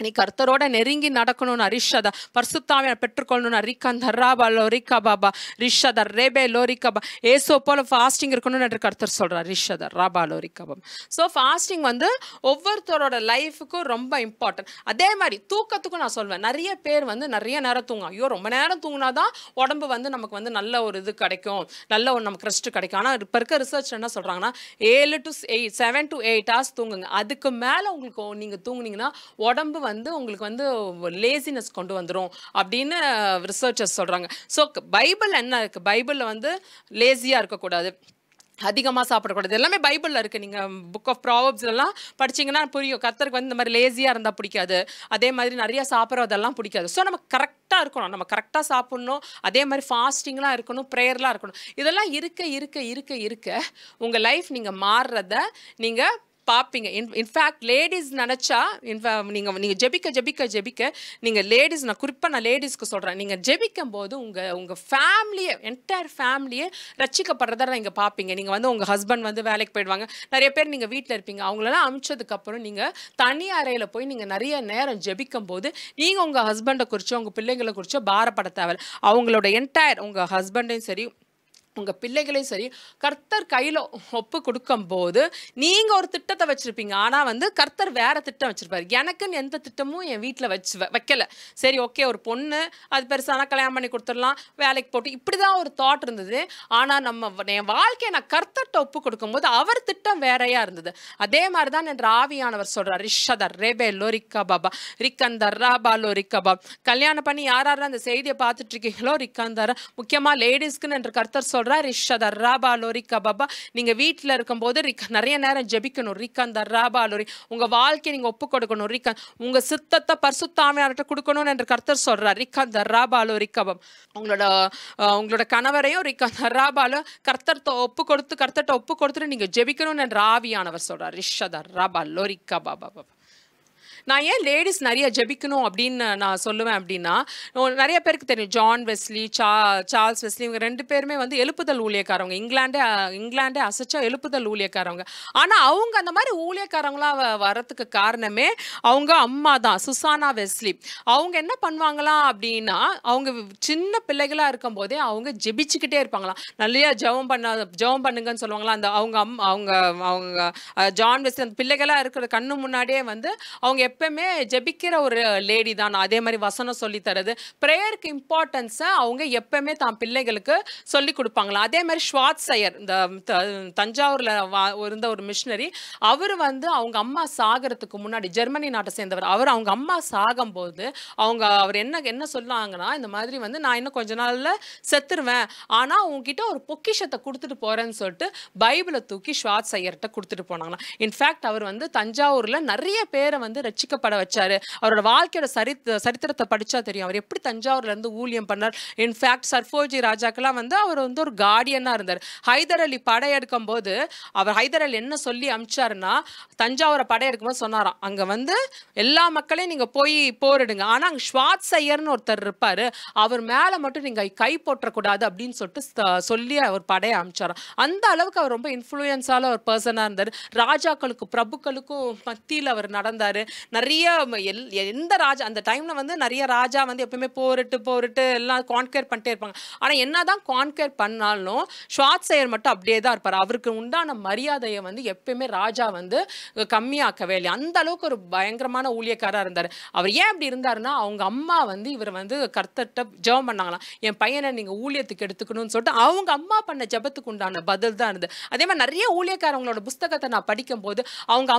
நீ கர்த்தரோட நெருங்கி நடக்கணும்னு ரிஷத பரிசுத்தாவியை பெற்றுக்கொள்ளணும்னு ரிக்கந்தராபா லோரிகா பாபா ரிஷத ரேபே லோரிகா பா ஏசோ போல ஃபாஸ்டிங் இருக்கணும்னு என்று கர்த்தர் சொல்கிறார். ரிஷத ராபா லோரிகா பாபா. ஸோ ஃபாஸ்டிங் வந்து ஒவ்வொருத்தரோட லைஃபுக்கும் ரொம்ப இம்பார்ட்டன்ட். அதே மாதிரி தூக்கத்துக்கும் நான் சொல்வேன். நிறைய பேர் வந்து நிறைய நேரம் தூங்கும். ஐயோ ரொம்ப நேரம் தூங்கினா தான் உடம்பு வந்து நமக்கு வந்து நல்ல ஒரு இது கிடைக்கும், நல்ல ஒரு நமக்கு ரெஸ்ட் கிடைக்கும். ஆனால் இப்போ இருக்க ரிசர்ச் என்ன சொல்கிறாங்கன்னா 7 to 8 hours தூங்குங்க. அதுக்கு மேலே உங்களுக்கு நீங்கள் தூங்குனீங்கன்னா உடம்பு வந்து உங்களுக்கு வந்து லேசினஸ் கொண்டு வந்துடும் அப்படின்னு ரிசர்ச்சர்ஸ் சொல்கிறாங்க. ஸோ பைபிள் என்ன இருக்குது, பைபிளில் வந்து லேசியாக இருக்கக்கூடாது, அதிகமாக சாப்பிடக்கூடாது, எல்லாமே பைபிளில் இருக்குது. நீங்கள் புக் ஆஃப் ப்ராவர்ப்ஸ் எல்லாம் படிச்சிங்கன்னா புரியும். கர்த்தருக்கு வந்து இந்த மாதிரி லேசியாக இருந்தால் பிடிக்காது, அதே மாதிரி நிறையா சாப்பிட்றதெல்லாம் பிடிக்காது. ஸோ நம்ம கரெக்டாக இருக்கணும், நம்ம கரெக்டாக சாப்பிட்ணும், அதே மாதிரி ஃபாஸ்டிங்லாம் இருக்கணும், ப்ரேயர்லாம் இருக்கணும். இதெல்லாம் இருக்க உங்கள் லைஃப் நீங்கள் மாறுறத நீங்கள் பார்ப்பீங்க. இன்ஃபேக்ட் லேடிஸ் நினச்சா நீங்கள் ஜெபிக்க நீங்கள் லேடிஸ், நான் குறிப்பாக லேடிஸ்க்கு சொல்கிறேன், நீங்கள் ஜெபிக்கும் போது உங்கள் ஃபேமிலியை என்டையர் ஃபேமிலியை ரட்சிக்கப்படுறத நீங்கள் பார்ப்பீங்க. நீங்கள் வந்து உங்கள் ஹஸ்பண்ட் வந்து வேலைக்கு போயிடுவாங்க, நிறைய பேர் நீங்கள் வீட்டில் இருப்பீங்க, அவங்களெல்லாம் அனுப்பிச்சதுக்கப்புறம் நீங்கள் தனி அறையில் போய் நீங்கள் நிறைய நேரம் ஜெபிக்கும் போது நீங்கள் உங்கள் ஹஸ்பண்டை குறிச்சோ உங்கள் பிள்ளைங்களை குறிச்சோ பாரப்பட தேவை. அவங்களோட என்டையர் உங்கள் ஹஸ்பண்டையும் சரி உங்கள் பிள்ளைகளையும் சரி கர்த்தர் கையில் ஒப்பு கொடுக்கும்போது நீங்கள் ஒரு திட்டத்தை வச்சுருப்பீங்க, ஆனால் வந்து கர்த்தர் வேறு திட்டம் வச்சுருப்பார். எனக்குன்னு எந்த திட்டமும் என் வீட்டில் வைக்கலை. சரி ஓகே, ஒரு பொண்ணு அது பெருசான கல்யாணம் பண்ணி கொடுத்துடலாம், வேலைக்கு போட்டு, இப்படி தான் ஒரு தாட் இருந்தது. ஆனால் என் வாழ்க்கையை நான் கர்த்தர்கிட்ட ஒப்பு கொடுக்கும்போது அவர் திட்டம் வேறையாக இருந்தது. அதே மாதிரி தான் என்ற ஆவியானவர் சொல்கிறார், ரிஷதர் ரேபே லோரிக்கா பாபா ரிக்கந்தர் ராபா லோரிக்கா பாபா. கல்யாணம் பண்ணி யாராரும் அந்த செய்தியை பார்த்துட்டு இருக்கீங்களோ, ரிக்கந்தர் முக்கியமாக லேடிஸ்க்குன்னு என்று கர்த்தர் சொல்கிறார், ரிஷதர் ராபா லோரிக்கா பாபா. நீங்கள் வீட்டில் இருக்கும்போது நிறைய நேரம் ஜெபிக்கணும். ரிக்கந்தர் ராபா லோரி, உங்கள் வாழ்க்கையை நீங்கள் ஒப்பு கொடுக்கணும். உங்கள் சித்தத்தை பரிசுத்த ஆவியானவர்கிட்ட கொடுக்கணும் என்று கர்த்தர் சொல்கிறார். ரிக்கந்தர் ராபா லோரிக்கா பாபா. உங்களோட கணவரையும் ரிக்கந்தர் ராபால கர்த்தர்கிட்ட ஒப்பு கொடுத்துட்டு நீங்கள் ஜெபிக்கணும் என்று ஆவியானவர் சொல்கிறார். ரிஷதர் ராபா லோரிக்கா பாபா பாபா. நான் ஏன் லேடிஸ் நிறைய ஜெபிக்கணும் அப்படின்னு நான் சொல்லுவேன் அப்படின்னா, நிறைய பேருக்கு தெரியும் ஜான் வெஸ்லி, சார்ல்ஸ் வெஸ்லி, இவங்க 2 பேருமே வந்து எழுப்புதல் ஊழியக்காரவங்க. இங்கிலாண்டே அசைச்சா எழுப்புதல் ஊழியக்காரவங்க. ஆனால் அவங்க அந்த மாதிரி ஊழியக்காரங்களாம் வரத்துக்கு காரணமே அவங்க அம்மா தான், சுசானா வெஸ்லி. அவங்க என்ன பண்ணுவாங்களாம் அப்படின்னா, அவங்க சின்ன பிள்ளைகளாக இருக்கும் போதே அவங்க ஜெபிச்சுக்கிட்டே இருப்பாங்களாம். நிறைய ஜெபம் பண்ணுங்கன்னு சொல்லுவாங்களா. அந்த அவங்க ஜான் வெஸ்லி அந்த பிள்ளைகளாக இருக்கிற கண்ணு முன்னாடியே வந்து அவங்க எப்பவுமே ஜெபிக்கிற ஒரு லேடி தான். அதே மாதிரி வசனம் சொல்லி தரது, பிரேயருக்கு இம்பார்ட்டன்ஸை அவங்க எப்பவுமே தான் பிள்ளைகளுக்கு சொல்லி கொடுப்பாங்களா. அதே மாதிரி ஸ்வாட்சையர், இந்த தஞ்சாவூர்ல இருந்த ஒரு மிஷினரி, அவர் வந்து அவங்க அம்மா சாகிறதுக்கு முன்னாடி, ஜெர்மனி நாட்டை சேர்ந்தவர், அவங்க அம்மா சாகும்போது அவர் என்ன சொன்னாங்கன்னா, இந்த மாதிரி வந்து நான் இன்னும் கொஞ்ச நாள்ல செத்துருவேன், ஆனா உங்ககிட்ட ஒரு பொக்கிஷத்தை கொடுத்துட்டு போறேன்னு சொல்லிட்டு பைபிளை தூக்கி ஸ்வாட்சையர்கிட்ட கொடுத்துட்டு போனாங்களாம். இன்ஃபேக்ட் அவர் வந்து தஞ்சாவூர்ல நிறைய பேரை வந்து ரட்சிக்கப்பட வச்சாரு. அவரோட வாழ்க்கையோட சரித்திரத்தை படிச்சா தெரியும் அவர் எப்படி தஞ்சாவூர்ல இருந்து ஊழியம் பண்ணார். இன்ஃபேக்ட் சர்ஃபோஜி ராஜாக்கெல்லாம் வந்து அவர் வந்து ஒரு கார்டியனா இருந்தார். ஹைதர் அலி படையெடுக்கும் போது ஹைதர் அலி என்ன சொல்லி அமிச்சாருன்னா, தஞ்சாவூரை படையெடுக்கும் போது சொன்னாராம், அங்க வந்து எல்லா மக்களையும் நீங்க போய் போரிடுங்க, ஆனா அங்க ஸ்வாட்சையர்னு ஒருத்தர் இருப்பாரு, அவர் மேல மட்டும் நீங்க கை போற்றக்கூடாது அப்படின்னு சொல்லிட்டு சொல்லி அவர் படையை அமிச்சாராம். அந்த அளவுக்கு அவர் ரொம்ப இன்ஃப்ளூயன்ஸால ஒரு பர்சனா இருந்தார். ராஜாக்களுக்கும் பிரபுக்களுக்கும் மத்தியில் அவர் நடந்தாரு. நிறைய எந்த ராஜா அந்த டைம்ல வந்து நிறைய ராஜா வந்து எப்பவுமே போரிட்டு எல்லாம் கான்கேர் பண்ணிட்டே இருப்பாங்க. ஆனா என்னதான் கான்கேர் பண்ணாலும் ஸ்வாட்சையர் மட்டும் அப்படியே தான் இருப்பார். அவருக்கு உண்டான மரியாதையை வந்து எப்பயுமே ராஜா வந்து கம்மியாக்கவே இல்லை. அந்த அளவுக்கு ஒரு பயங்கரமான ஊழியக்காரா இருந்தார். அவர் ஏன் அப்படி இருந்தாருன்னா, அவங்க அம்மா வந்து இவர் வந்து கர்த்தர்ட்ட ஜெபம் பண்ணாங்களாம், என் பையனை நீங்க ஊழியத்துக்கு எடுத்துக்கணும்னு சொல்லிட்டு அவங்க அம்மா பண்ண ஜெபத்துக்கு உண்டான பதில் தான் இருந்தது. அதே மாதிரி நிறைய ஊழியக்காரங்களோட புஸ்தகத்தை நான் படிக்கும் போது அவங்க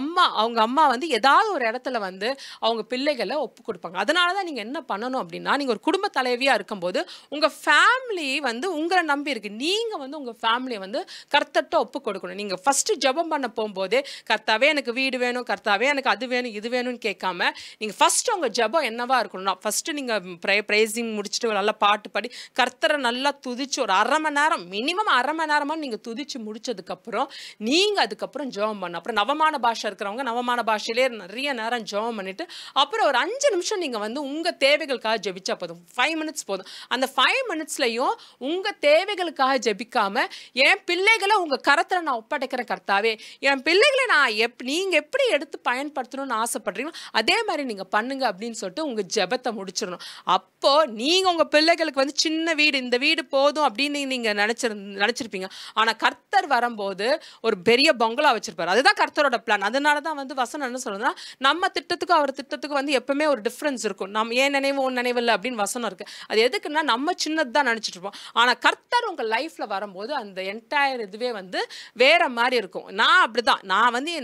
அம்மா வந்து ஏதாவது ஒரு இடத்துல வந்து அவங்க பிள்ளைகளை ஒப்பு கொடுப்பாங்க. அதனால தான் நீங்கள் என்ன பண்ணணும் அப்படின்னா, நீங்கள் ஒரு குடும்ப தலைவியாக இருக்கும்போது உங்கள் ஃபேமிலி வந்து உங்களை நம்பி இருக்கு. நீங்கள் வந்து உங்கள் ஃபேமிலியை வந்து கர்த்தர்ட்ட ஒப்பு கொடுக்கணும். நீங்கள் ஃபஸ்ட்டு ஜெபம் பண்ண போகும்போதே, கர்த்தாவே எனக்கு வீடு வேணும், கர்த்தாவே எனக்கு அது வேணும் இது வேணும்னு கேட்காம, நீங்கள் ஃபஸ்ட்டு உங்கள் ஜெபம் என்னவா இருக்கணும்னா, ஃபஸ்ட்டு நீங்கள் ப்ரைசிங் முடிச்சுட்டு நல்லா பாட்டு பாடி கர்த்தரை நல்லா துதிச்சு ஒரு அரை மணி நேரம், மினிமம் அரை மணி நேரமாக நீங்கள் துதிச்சு முடிச்சதுக்கப்புறம் நீங்கள் அதுக்கப்புறம் ஜெபம் பண்ணணும். அப்புறம் நவமான பாஷை இருக்கிறவங்க நவமான பாஷையிலே நிறைய நேரம் ஜெபம் பண்ணிட்டு அப்புறம் ஒரு 5 நிமிஷம் நீங்க வந்து உங்க தேவைகளுக்காக ஜெபிச்சா போதும். 5 மினிட்ஸ் போதும். அந்த 5 மினிட்ஸ்லயும் உங்க தேவைகளுக்காக ஜெபிக்காம, என் பிள்ளைகளை உங்க கரத்துல நான் ஒப்படைக்கிறேன் கர்த்தாவே, என் பிள்ளைகளை நான் நீங்க எப்படி எடுத்து பயன்படுத்தணும்னு ஆசைப்படுறீங்களோ அதே மாதிரி நீங்க பண்ணுங்க அப்படின்னு சொல்லிட்டு உங்க ஜெபத்தை முடிச்சிடணும். அப்போ நீங்க உங்க பிள்ளைகளுக்கு வந்து சின்ன வீடு, இந்த வீடு போதும் அப்படின்னு நீங்க நினைச்சிருப்பீங்க. ஆனா கர்த்தர் வரும்போது ஒரு பெரிய பங்களா வச்சிருப்பாரு. அதுதான் கர்த்தரோட பிளான். அதனாலதான் வந்து வசனம் என்ன சொல்றதுன்னா, நம்ம திட்டத்துக்கும் அவர் திட்டத்துக்கும் வந்து எப்பவுமே ஒரு டிஃப்ரென்ஸ் இருக்கும். நம்ம ஏன் நினைவு உன் நினைவு இல்லை அப்படின்னு வசனம் இருக்கு. அது எதுக்குன்னா, நம்ம சின்னது தான் நினைச்சிட்டு இருப்போம். ஆனா கர்த்தர் உங்க லைஃப்ல வரும்போது அந்த என்டையர் இதுவே வந்து வேற மாதிரி இருக்கும். நான் அப்படிதான், நான் வந்து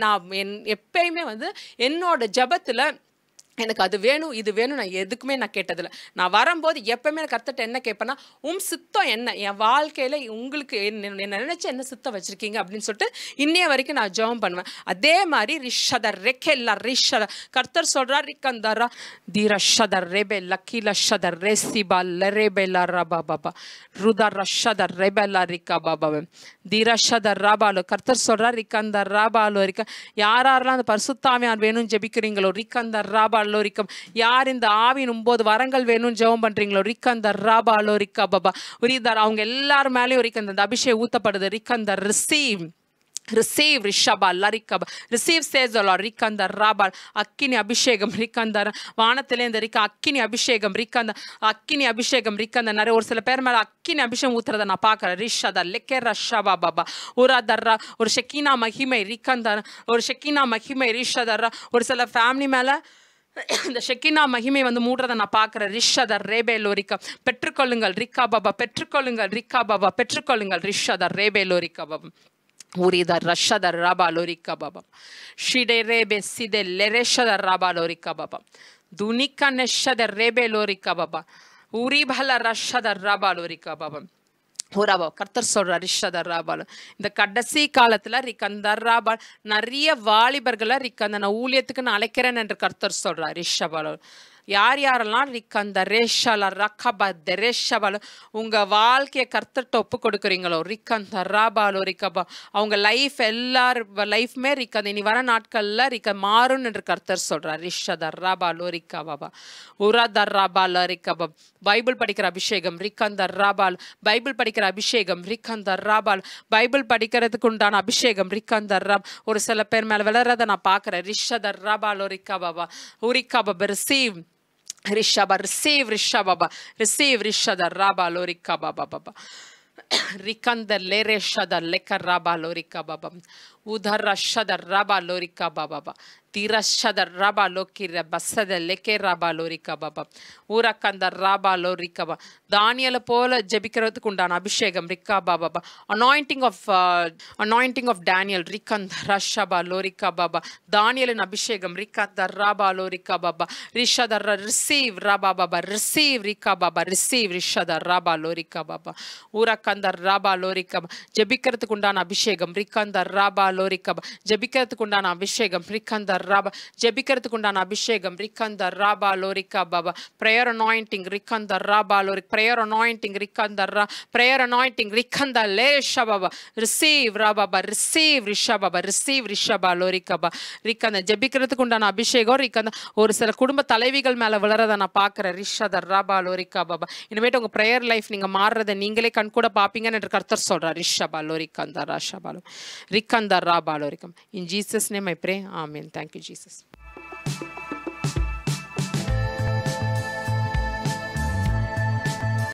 எப்பயுமே வந்து என்னோட ஜெபத்துல எனக்கு அது வேணும் இது வேணும் நான் எதுக்குமே நான் கேட்டதில்லை. நான் வரும்போது எப்பவுமே கர்த்தர்ட்ட என்ன கேட்பேன்னா, சித்தம் என்ன, என் வாழ்க்கையில் உங்களுக்கு என்ன நினைச்சு என்ன சித்தம் வச்சிருக்கீங்க அப்படின்னு சொல்லிட்டு இன்னைய வரைக்கும் நான் ஜெபம் பண்ணுவேன். அதே மாதிரி ரிஷதர் ரெக்கெல்லா ரிஷத கர்த்தர் சொல்றார், ரிக்கந்தரா தீரஷதர் ரெபே லக்கில ஷதர் ரெசிபா லரேபெல்லா ரபா பாபா ருதர் ரஷதர் ரெபெல்லா ரிக்கா பாபா தீரஷதர் ராபாலோ. கர்த்தர் சொல்றார், ரிக்கந்தர் ராபாலோ இருக்க யாரெல்லாம் அந்த பரிசுத்தாவியார் வேணும்னு ஜெபிக்கிறீங்களோ, ரிக்கந்தர் ராபாலோ ரிக்கம் யார் இந்த ஆவின் 9 வரங்கள் வேணும்னு ஜெபம் பண்றீங்களோ, ரிக்கந்தர் ராபாலோ ரிக்கா பாபா உரிதார் அவங்க எல்லாரும் மேலேயும் ரிக்கந்தர் அபிஷேகம் ஊத்தப்படுது. ரிக்கந்தர் receive Receive Rishabal Larikaba. Receive says the Lord Rikanda Rabal Akini Abhishegam Rikanda வானத்திலேந்து இருக்க அக்கினி அபிஷேகம் ரிக்கந்த அக்கினி அபிஷேகம் ரிக்கந்த நிறைய ஒரு சில பேர் மேல அக்கினி அபிஷேகம் ஊத்துறத நான் பார்க்கறேன். ரிஷத லெக்கே ரஷபா பாபா உரதர்ரா ஒரு ஷெக்கினா மகிமை ரிக்கந்த ஒரு ஷெக்கினா மகிமை ரிஷதர்ரா ஒரு சில ஃபேமிலி மேல இந்த ஷெக்கினா மகிமை வந்து மூடுறதை நான் பார்க்குறேன். ரிஷதர் ரேபேலோரிக்கா பெற்றுக்கொள்ளுங்கள் ரிக்கா பாபா பெற்றுக்கொள்ளுங்கள் ரிக்கா பாபா பெற்றுக்கொள்ளுங்கள் ரிஷதர் ரேபேலோரிக்கா Baba Urida Rashada Rabalorika Baba. Shide Rebe Side Lereshada Rabalorika Baba. Dunika Neshada Rebe Lorika Baba. Uribala Rashada Rabalorika Baba. Uraba கர்த்தர் சொல்றார் ரிஷத ராபால் இந்த கடைசி காலத்துல ரிக்கந்த ராபால் நிறைய வாலிபர்களை ரிக்கந்த நான் ஊழியத்துக்கு நான் அழைக்கிறேன் என்று கர்த்தர் சொல்றார் ரிஷபால் யார் யாரெல்லாம் ரிக்கந்த ரேஷால ரக்கபத் ரேஷபால் உங்க வாழ்க்கையை கர்த்தர்ட்ட ஒப்பு கொடுக்குறீங்களோ ரிக்கந்த ராபாலோ ரிக்கபா அவங்க லைஃப் எல்லாரும் லைஃப்மே ரிக்கந்த இனி வர நாட்கள்ல ரிக்க மாறும் என்று கர்த்தர் சொல்றார் ரிஷத ராபாலோ ரிக்கபாபா உரதர் ராபால ரிக்கபா பைபிள் படிக்கிற அபிஷேகம் ரிக்கந்த ராபால் பைபிள் படிக்கிற அபிஷேகம் ரிக்கந்த ராபால் பைபிள் படிக்கிறதுக்கு உண்டான அபிஷேகம் ரிக்கந்த ராப் ஒரு சில பேர் மேல விளறத நான் பார்க்கிறேன் ரிஷத ராபாலோ ரிக்கபாபா உரிக்கபா receive Rishaba, receive Rishababa, receive Rishada Raba Lorika Baba Baba. Rikanda Lere Shada Leka Raba Lorika Baba. Udhara Shada Raba Lorika Baba. Tira Shada Raba Lokira Basada Leke Raba Lorika Baba. Urakanda Raba Lorika Baba. Daniel Pola Jebikaratukundana Abhishegam Rika Baba. Anointing of Daniel Rikanda Rashaba Lorika Baba. Daniel and Abhishegam Rikanda Raba Lorika Baba. Rishada receive Raba Baba. Receive Rika Baba. Receive Rishada Raba Lorika Baba. Urakanda Raba Lorika Baba. Jebikaratukundana Abhishegam Rikanda Raba Lorika Baba. Jebikaratukundana Abhishegam Rikanda Raba. Jebikaratukundana Abhishegam Rikanda Raba Lorika Baba. Prayer anointing Rikanda Raba Lorika. Prayer anointing Rikanda Ra. Prayer anointing Rikanda Lesha Baba. Receive Rababa. Receive Rishababa. Receive Rishaba Lorika Baba. Rikanda Jebikaratukundana Abhishegam Rikanda ஒரு சில குடும்ப தலைவிகள் மேல விளறத நான் பார்க்கிறேன் ரிஷத ராபா லோரிகா பாபா இனிமேட்டு உங்க prayer life நீங்க மாறுறதை நீங்களே கண் கூட பாப்பீங்கன்னு என்று கர்த்தர் சொல்றார் Rishabha லோரிகா ராஷபா ரிக்கந்தா Rafah லோரிகம் in Jesus name I pray amen thank you Jesus